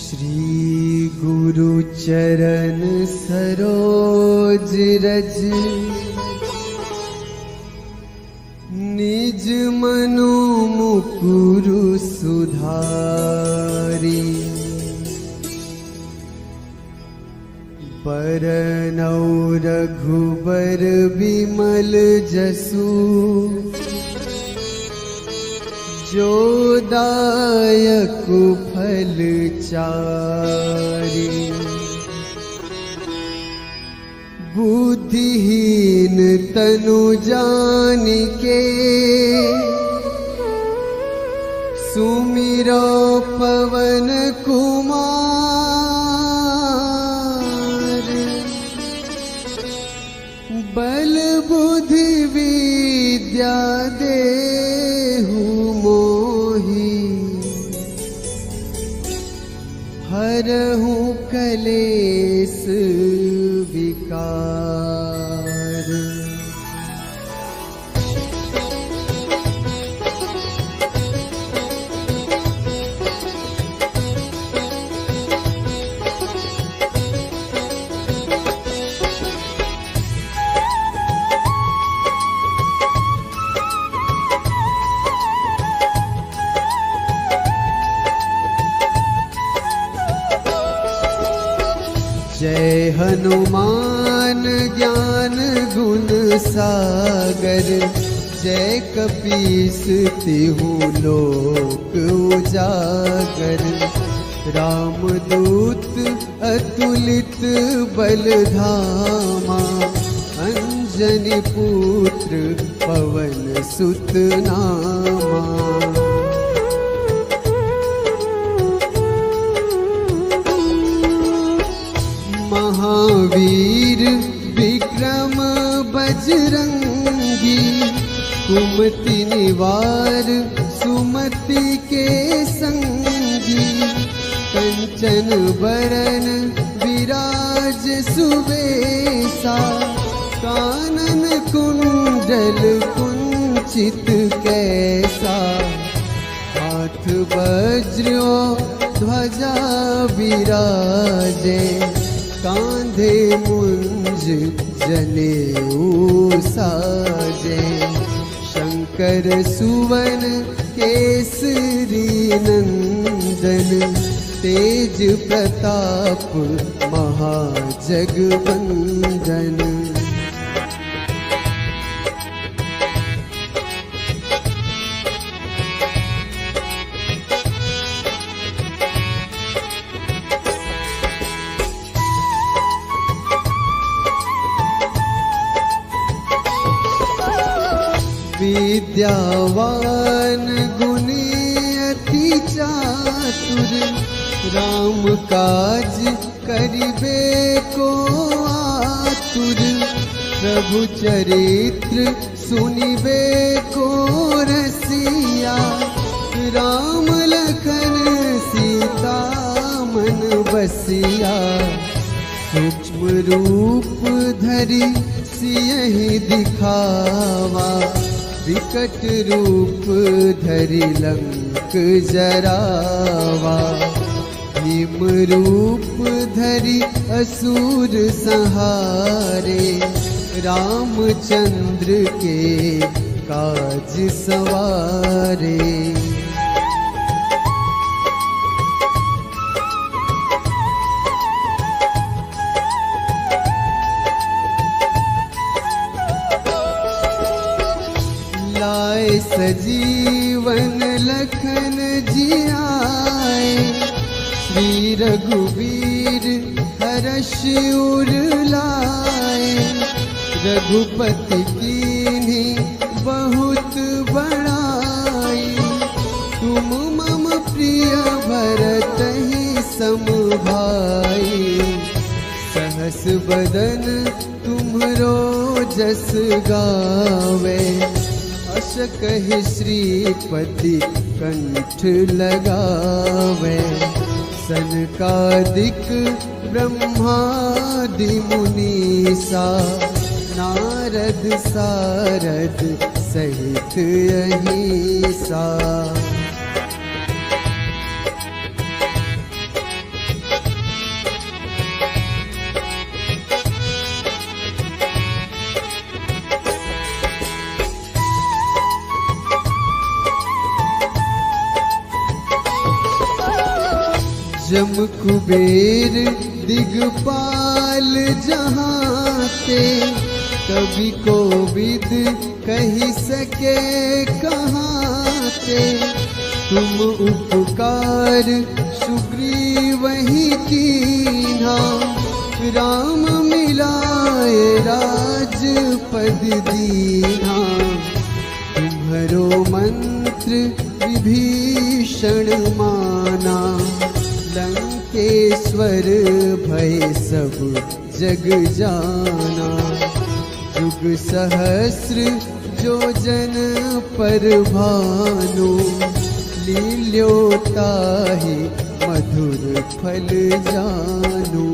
श्री गुरु चरण सरोज रज निज मनो मुकुरु सुधारी। बरनौ रघुबर बिमल जसु जो दायक फल चारि। बुद्धिहीन तनु जानिके सुमिरो पवन कुमार। बल बुद्धि विद्या देहु मोहि हरहु कलेस विकार। जय हनुमान ज्ञान गुण सागर। जय कपीस तिहु लोक उजागर। रामदूत अतुलित बल धामा। अंजनी पुत्र पवन सुत नामा। महावीर विक्रम बजरंगी। कुमति निवार सुमति के संगी। कंचन बरन विराज सुबेसा। कानन कुंडल कुंचित कैसा। हाथ वज्र ध्वजा विराजे। कांधे मुंज जनेऊ साजे। शंकर सुवन केसरी नंदन। तेज प्रताप महाजगवंदन। विद्यावान गुणी अति चातुर। राम काज करिबे को आतुर। प्रभु चरित्र सुनिबे को रसिया। राम लखन सीता मन बसिया। सूक्ष्म रूप धरि सियहि दिखावा। विकट रूप धरि लंक जरावा। भीम रूप धरि असुर संहारे। रामचंद्र के काज सवारे। लाए सजीवन लखन जियाए। श्री रघुवीर हर्ष उर लाए। रघुपति कीन्ही बहुत बड़ाई। तुम मम प्रिय भरतहि सम भाई। सहस बदन तुम्हरो जस गावे। अस कहि श्रीपति कंठ लगावे। सनकादिक ब्रह्मादि मुनीसा। नारद सारद सहित अहिसा। जम कुबेर दिगपाल जहाँ ते, कवि कोविद कही सके कहाँ ते। तुम उपकार सुग्रीव ही कीन्हा, राम मिलाए राजपद दीन्हा। तुम्हरो मंत्र विभीषण माना, लंकेश्वर भय सब जग जाना। जुग सहस्र जो जन पर भानु, लील्योताहि मधुर फल जानू।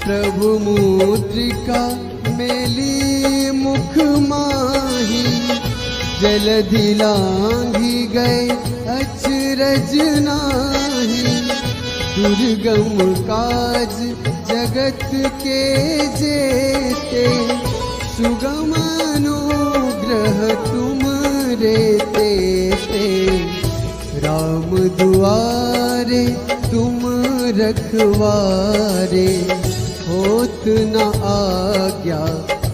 प्रभु मुद्रिका मेली मुख माही, जलधि लांघी गए अचरज नाही। दुर्गम काज जगत के जेते, सुगम अनुग्रह तुम रे तेते। राम दुआरे तुम रखवारे, होत न आज्ञा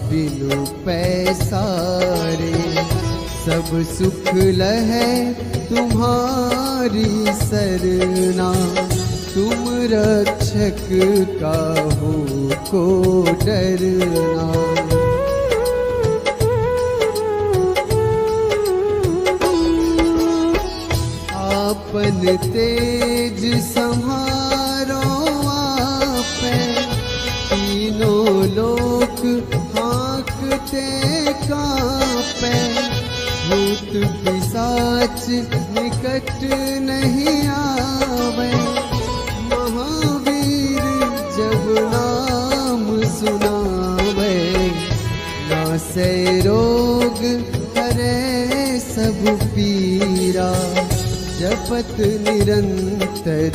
बिनु पैसारे। सब सुख लहै तुम्हारी सरना, तुम रक्षक काहू को डरना। आपन तेज संहारो आपै, तीनों लोक हाँकते कांपै। भूत पिशाच निकट नहीं आवे, महावीर जब नाम सुनावे। नासै रोग हरै सब पीरा, जपत निरंतर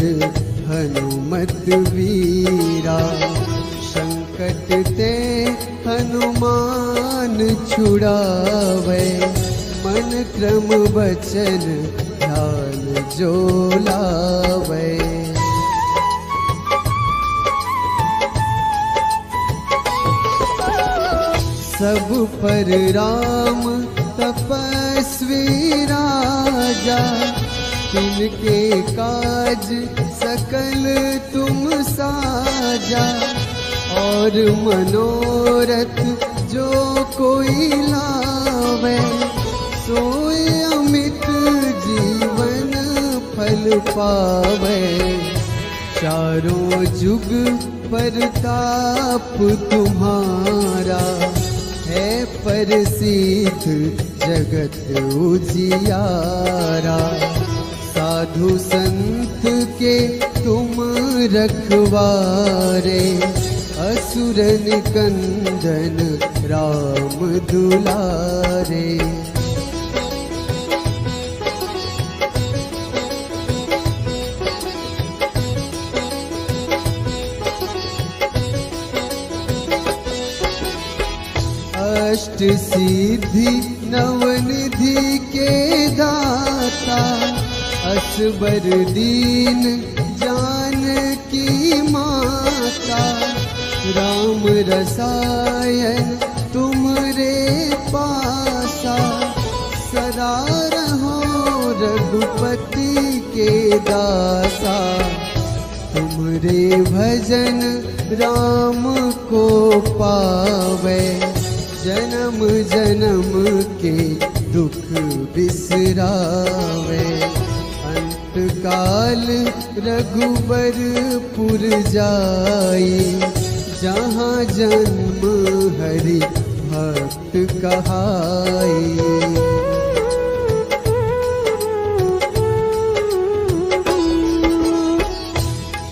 हनुमत वीरा। संकट ते हनुमान छुड़ावे, मन क्रम वचन ध्यान जो लावे। सब पर राम तपस्वी राजा, तिनके काज सकल तुम साजा। और मनोरथ जो कोई लावे, सोए अमित जीवन फल पावे। चारों जुग परताप तुम्हारा, है प्रसिद्ध जगत उजियारा। साधु संत के तुम रखवारे, असुर निकंदन राम दुलारे। अष्ट सिद्धि नवनिधि के दाता, असबर दीन जानकी माता। राम रसायन तुमरे पासा, सदा रहो रघुपति के दासा। तुमरे भजन राम को पावे, जन्म जन्म के दुख बिसरावे। अंत काल रघुबरपुर जाई, जहाँ जन्म हरि भक्त कहाई।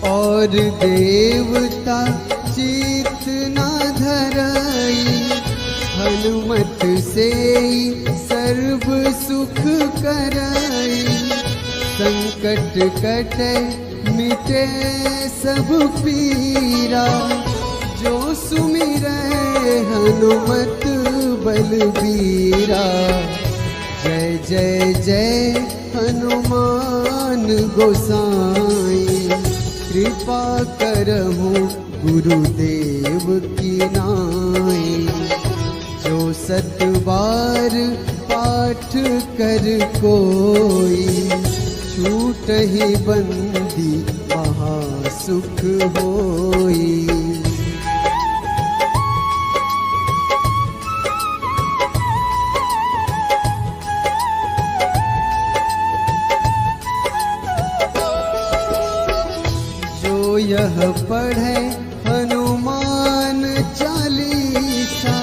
और देवता चित न धरई, हनुमत से सर्व सुख करई। संकट कटे मिटे सब पीरा, जो सुमिरै हनुमत बलबीरा। जय जय जय हनुमान गोसाई, कृपा करहु गुरुदेव की नाई। जो 7 बार पाठ कर कोई, छूटहि बंदी महासुख होई। जो यह पढ़े हनुमान चालीसा,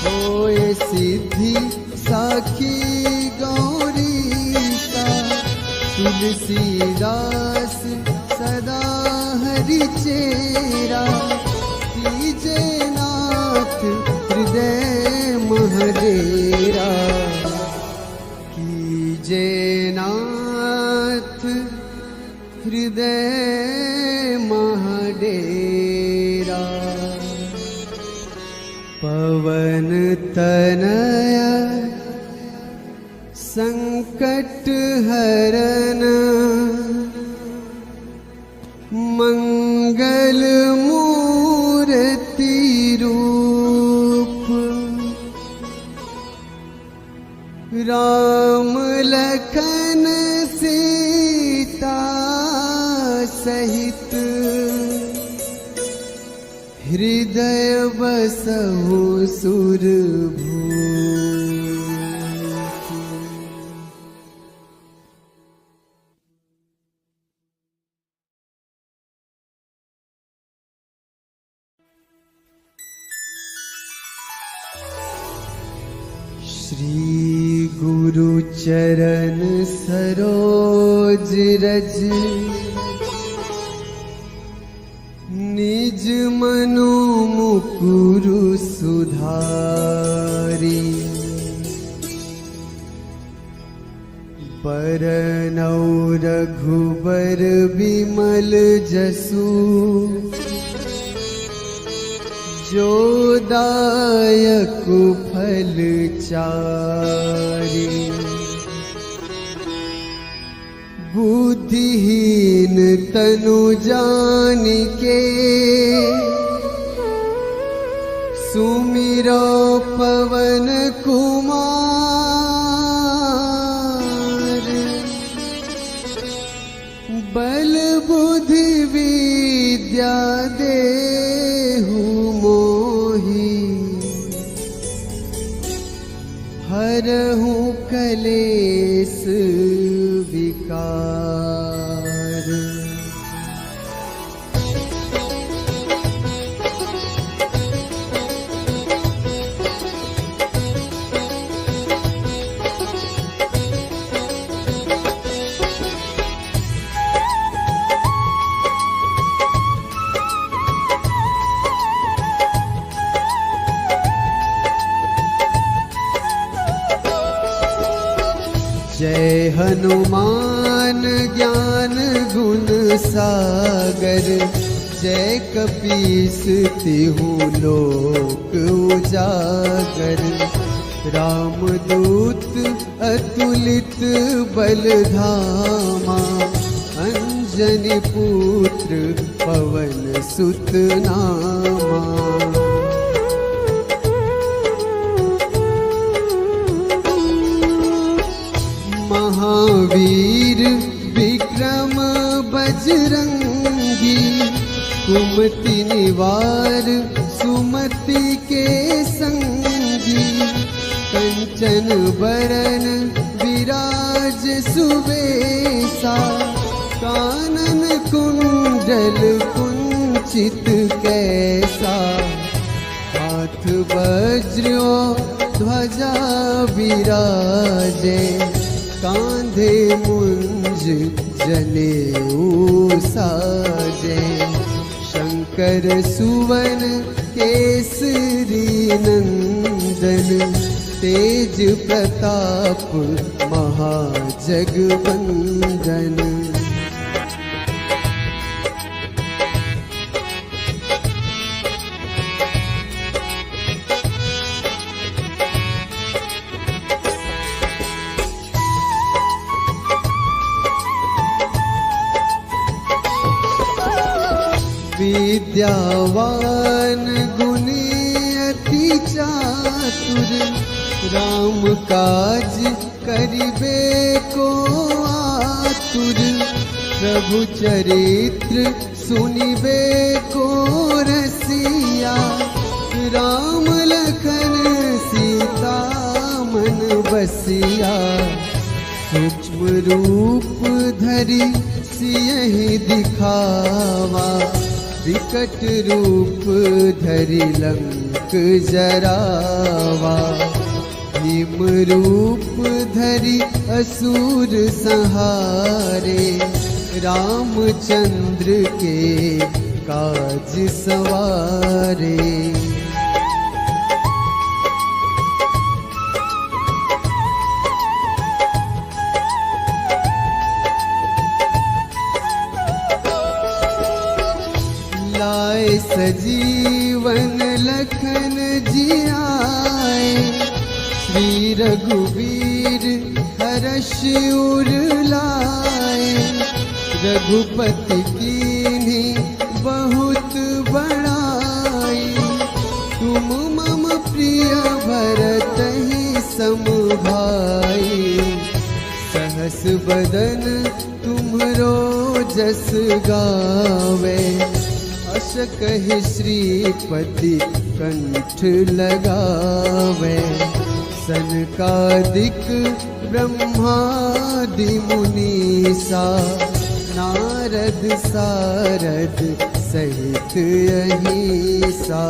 होए सिद्धि साखी गौरीसा। तुलसीदास सदा हरि चेरा, कीजे नाथ हृदय महडेरा। कीजे नाथ हृदय महडेरा। पवन तनया संकट हरन, मंगल मूर्ति रूप। राम लखन सीता सहित, हृदय बसहु सुरभूप। श्री गुरु चरण सरोज रज, निज मनो मुकुरु सुधारी। बरनौ रघुबर बिमल जसु, जो दायक फल चारि। बुद्धिहीन तनु जानिके, सुमिरो पवन कुमार। बल बुद्धि विद्या देहु मोहि, हरहु कलेस विकार। जय हनुमान ज्ञान गुण सागर, जय कपीस तिहु लोक उजागर। रामदूत अतुलित बल धामा, अंजनी पुत्र पवन सुत नामा। महावीर विक्रम बजरंगी, कुमति निवार सुमति के संगी। कंचन बरन विराज सुबेसा, कानन कुंडल कुंचित कैसा। हाथ वज्र ध्वजा विराजे, कांधे मुंज जनेऊ साजे। शंकर सुवन केसरी नंदन, तेज प्रताप महाजगवंदन। विद्यावान गुणी अति चातुर, राम काज करिबे को आतुर, प्रभु चरित्र सुनिबे को रसिया, राम लखन सीता मन बसिया, सूक्ष्म रूप धरि सियहि दिखावा, विकट रूप धरि लंक जरावा, भीम रूप धरि असुर संहारे, रामचंद्र के काज सवारे। लाए सजीवन लखन जियाए, श्री रघुवीर हर्ष उर लाए, रघुपति कीन्ही बहुत बड़ाई, तुम मम प्रिय भरतहि सम भाई, सहस बदन तुम्हरो जस गावे, अस कहि श्रीपति कंठ लगावे, सनकादिक ब्रह्मादि मुनीसा, नारद सारद सहित अहिसा।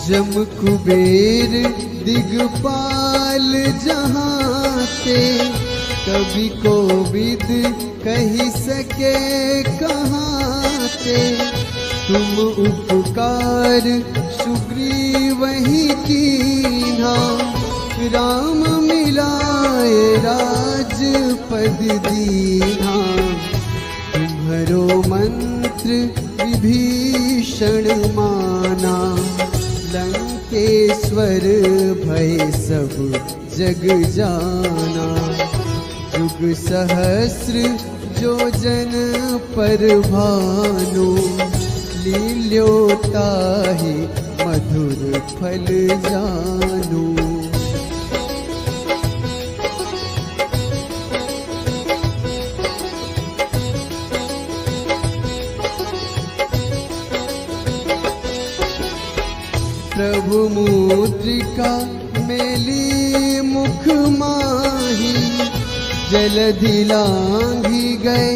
जम कुबेर दिगपाल जहाते, कवि कोविद कही सके कहाते, तुम उपकार सुग्रीवहि कीन्हा, राम मिलाए राजपद दीन्हा, तुम्हरो मंत्र विभीषण माना, लंकेश्वर भय सब जग जाना, जुग सहस्र जो जन पर भानु, लील्योताहि मधुर फल जानू। प्रभु मुद्रिका मेली मुख माही, जलधि लांघि गए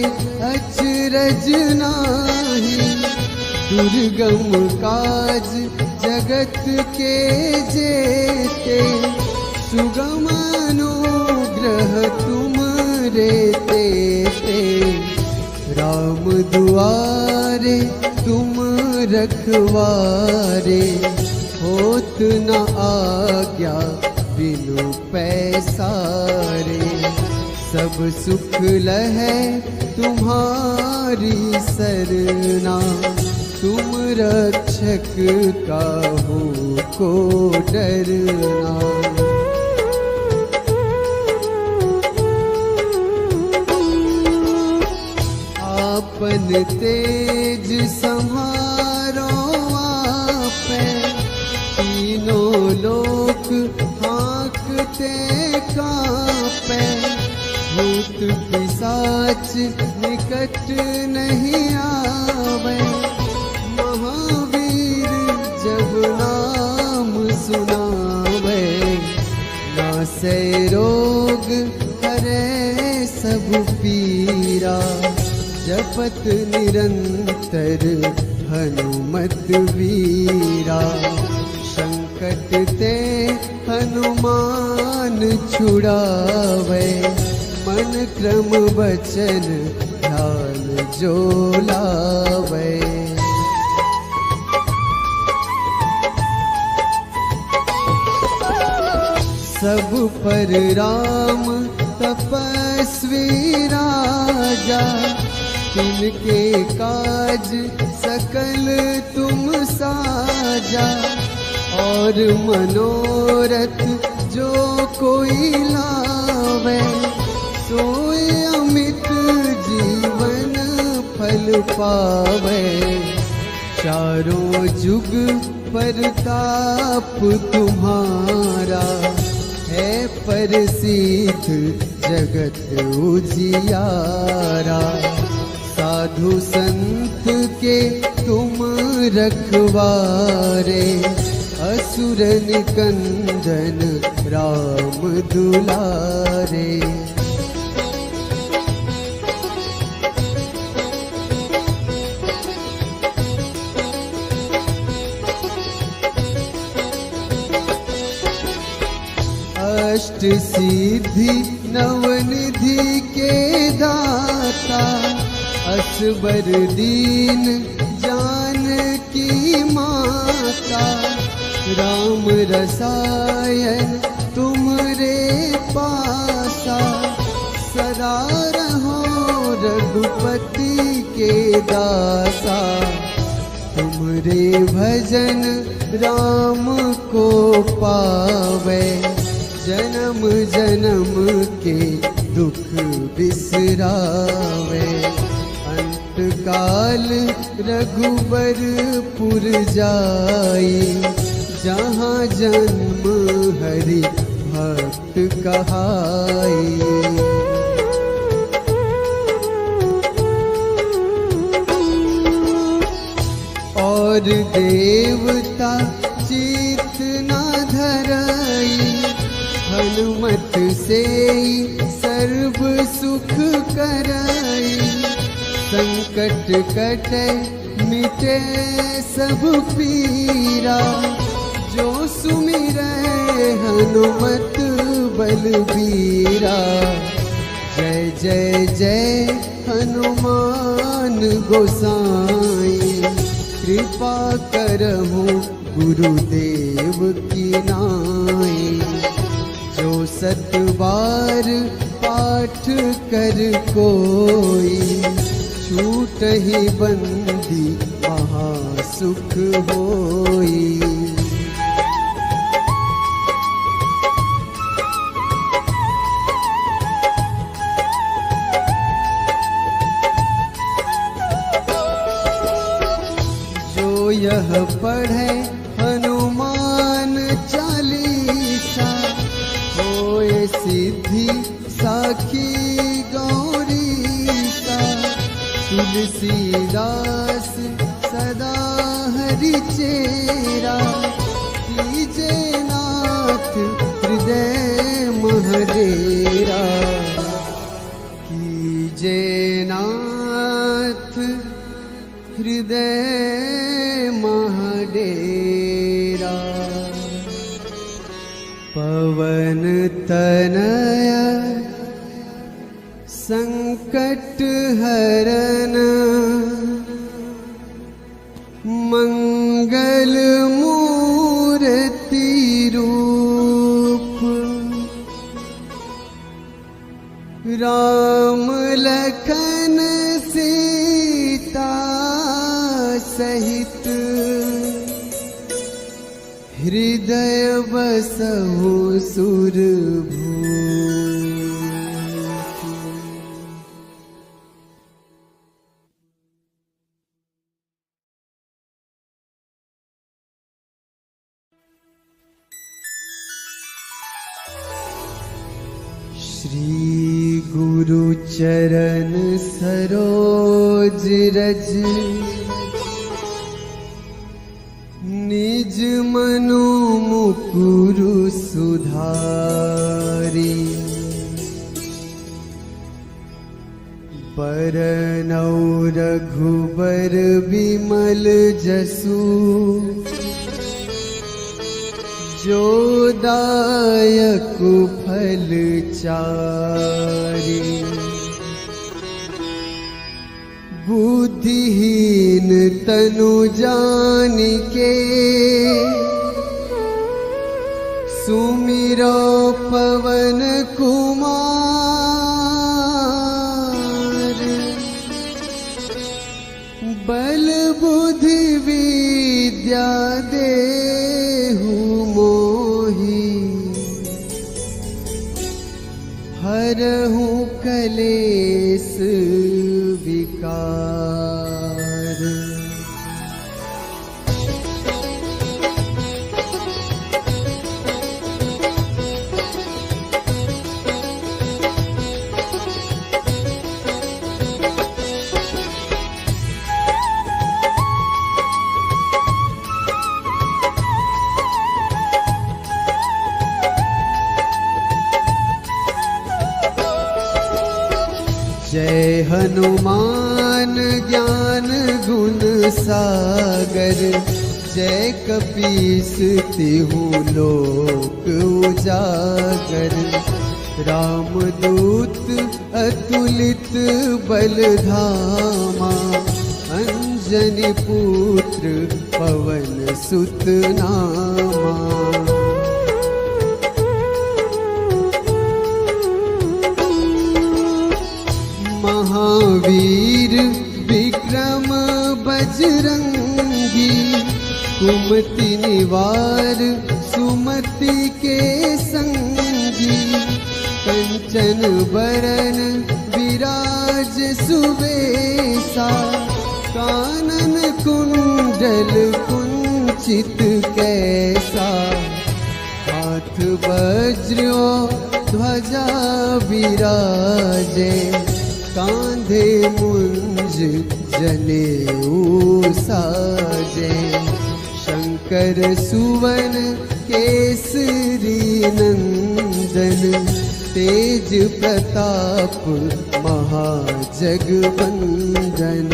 अचरज नाही, दुर्गम काज जगत के जेते, सुगम अनुग्रह तुमरे तेते, राम दुआरे तुम रखवारे, होत न आज्ञा बिनु पैसारे, सब सुख लहै तुम्हारी सरना, तुम रक्षक काहू को डरना। आपन तेज सम्हारो आपे, तीनों लोक हाँकते कांपे, भूत पिशाच निकट नहीं आवे, महावीर जब नाम सुनावे, नासै रोग हरै सब पीरा, जपत निरंतर हनुमत वीरा, संकट ते हनुमान छुड़ावे, मन क्रम वचन ध्यान जो लावे। सब पर राम तपस्वी राजा, तिनके काज सकल तुम साजा, और मनोरथ जो कोई लावे, सोए अमित जीवन फल पावे। चारों जुग परताप तुम्हारा, है प्रसिद्ध जगत उजियारा। साधु संत के तुम रखवारे, असुर निकंदन राम दुलारे। अष्ट सिद्धि नवनिधि के दाता, असबर दीन जानकी माता। राम रसायन तुमरे पासा, सदा रहो रघुपति के दासा। तुमरे भजन राम को पावे, जन्म जन्म के दुख बिसरावे। अंत काल रघुबरपुर जाई, जहाँ जन्म हरि भक्त कहाई। और देवता चित न धरई, हनुमत से सर्व सुख करई। संकट कटे मिटे सब पीरा, जो सुमिरै हनुमत बलबीरा। जय जय जय हनुमान गोसाई, कृपा करहु गुरुदेव की नाई। जो सत बार पाठ कर कोई, छूटहि बंदी महासुख होई। जो यह पढ़े हनुमान चालीसा, होए सिद्धि साखी गौरीसा। तुलसीदास सदा हरि चेरा, कीजे नाथ हृदय महडेरा। कीजे नाथ हृदय महडेरा। पवन तनया संकट हरन, मंगल मूर्ति रूप। राम लखन सीता सहित, हृदय बसहु सुरभूप। श्री गुरु चरण सरोज रज, निज मनो मुकुरु सुधारी। बरनौ रघुबर बिमल जसु, जो दायक फल चारि। बुद्धिहीन तनु जानिके, सुमिरो पवन कुमार। कलेस विकार। जय हनुमान ज्ञान गुण सागर, जय कपीस तिहु लोक उजागर। रामदूत अतुलित बल धामा, अंजनी पुत्र पवन सुत नामा। महावीर विक्रम बजरंगी, कुमति निवार सुमति के संगी। कंचन बरन विराज सुबेसा, कानन कुंडल कुंचित कैसा। हाथ वज्र ध्वजा विराजे, कांधे मुंज जनेऊ साजे। शंकर सुवन केसरी नंदन, तेज प्रताप महाजगवंदन।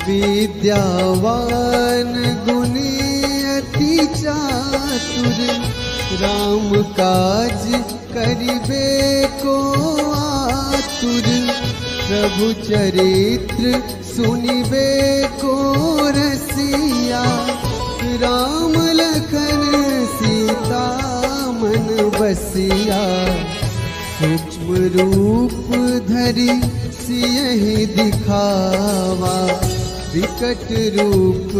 विद्यावान गुणी अति चातुर, राम काज करिबे को आतुर। प्रभु चरित्र सुनिबे को रसिया, राम लखन सीता मन बसिया। सूक्ष्म रूप धरि सियहि दिखावा, विकट रूप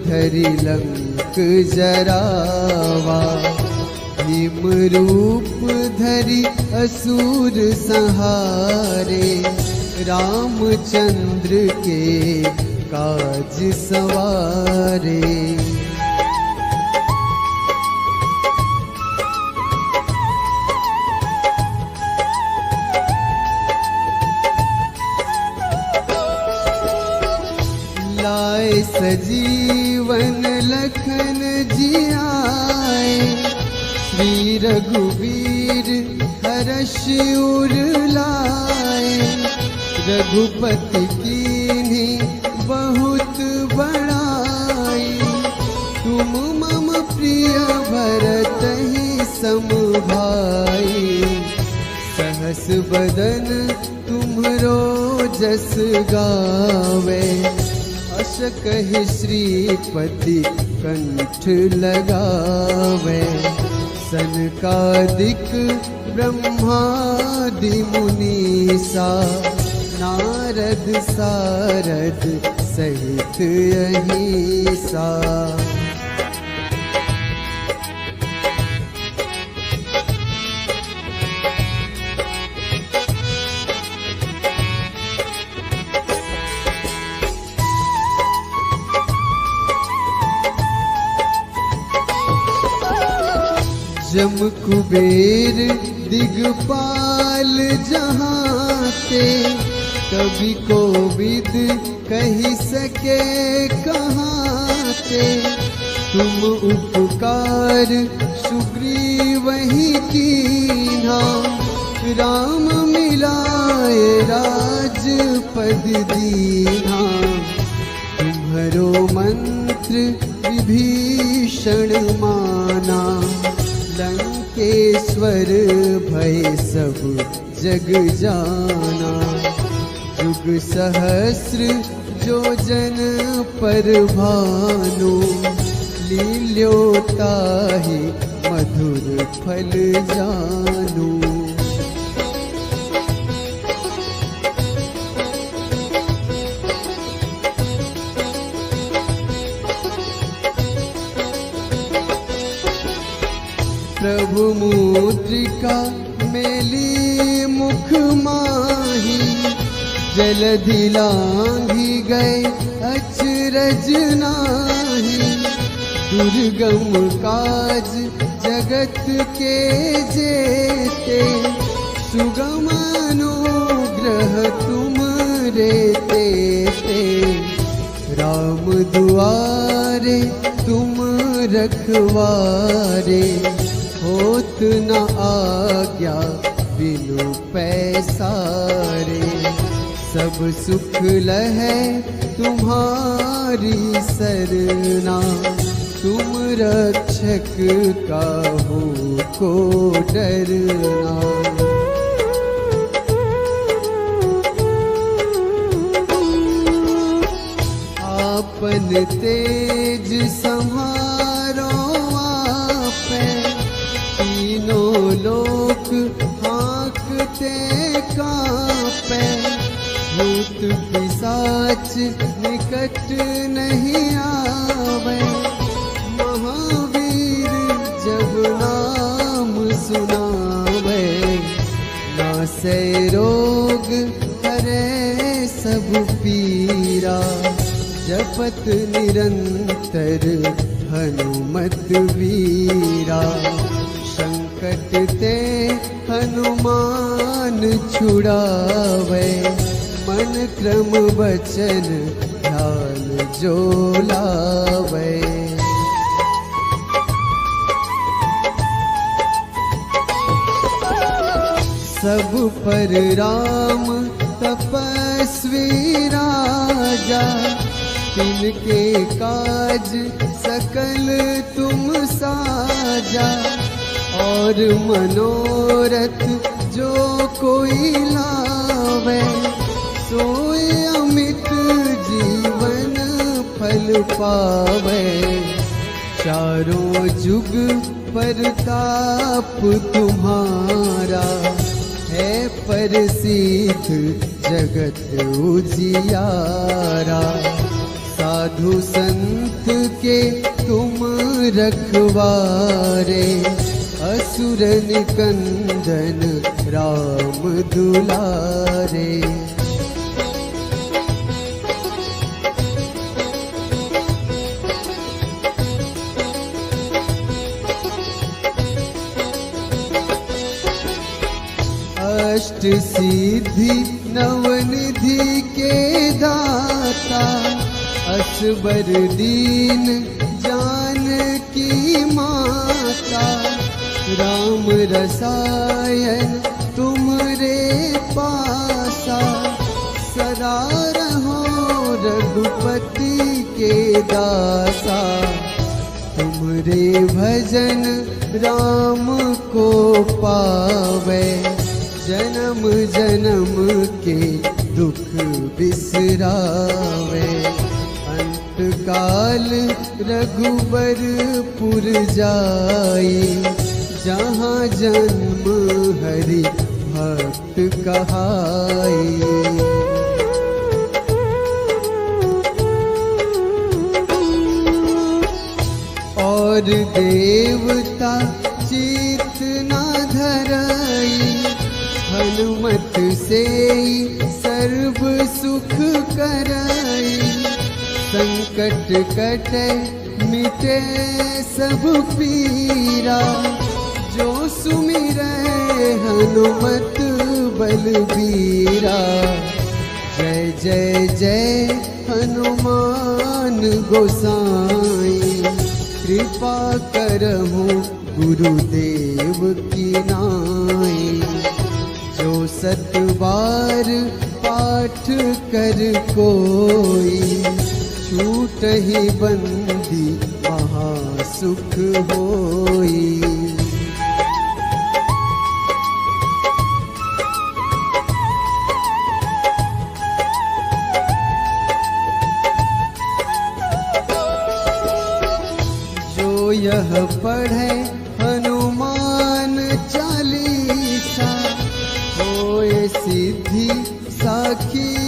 धरि लंक जरावा। भीम रूप धरि असुर संहारे, रामचंद्र के काज सवारे। लाए सजीवन लखन जियाए, श्री रघुवीर हर्ष उर लाए। रघुपति कीन्ही बहुत बड़ाई, तुम मम प्रिय भरतहि सम भाई। सहस बदन तुम्हरो जस गावे, अस कहि श्रीपति कंठ लगावे। सनकादिक ब्रह्मादि मुनीसा, नारद सारद सहित अहिसा। जम कुबेर दिगपाल जहाते, कवि कोविद कही सके कहाते। तुम उपकार सुग्रीवहि कीन्हा, राम मिलाए राजपद दीन्हा। तुम्हरो मंत्र विभीषण माना, लंकेश्वर भय सब जग जाना। जुग सहस्र जो जन पर भानु, लील्योताहि मधुर फल जानू। प्रभु मुद्रिका मेली मुख माही, जलधि लांघी गए अचरज नाही। दुर्गम काज जगत के जेते, सुगम अनुग्रह तुम रे तेते। राम दुआरे तुम रखवारे, होत न आज्ञा बिनु पैसारे। सब सुख लहै तुम्हारी सरना, तुम रक्षक काहू को डरना। आपन तेज संहारो आपे, तीनों लोक हाँकते कांपे। भूत पिशाच निकट नहीं आवे, महावीर जब नाम सुनावे। नासै रोग हरै सब पीरा, जपत निरंतर हनुमत वीरा। संकट ते हनुमान छुड़ावे, मन क्रम वचन ध्यान जो लावे। सब पर राम तपस्वी राजा, तिनके काज सकल तुम साजा। और मनोरथ जो कोई लावे, सोए अमित जीवन फल पावे। चारों जुग परताप तुम्हारा, है प्रसिद्ध जगत उजियारा। साधु संत के तुम रखवारे, असुर निकंदन राम दुलारे। अष्ट सिद्धि नवनिधि के दाता, असबर दीन जानकी माता। राम रसायन तुमरे पासा, सदा रहो रघुपति के दासा। तुमरे भजन राम को पावे, जन्म जन्म के दुख बिसरावे। अंत काल रघुबरपुर जाई, जहाँ जन्म हरि भक्त कहाई। और देवता चित न धरई, हनुमत से सर्व सुख करई। संकट कटे मिटे सब पीरा, जो सुमिरै हनुमत बलबीरा। जय जय जय हनुमान गोसाई, कृपा करहु गुरुदेव की नाई। जो सत बार पाठ कर कोई, छूटहि बंदी महासुख होई। जो यह पढ़े सिद्धि साखी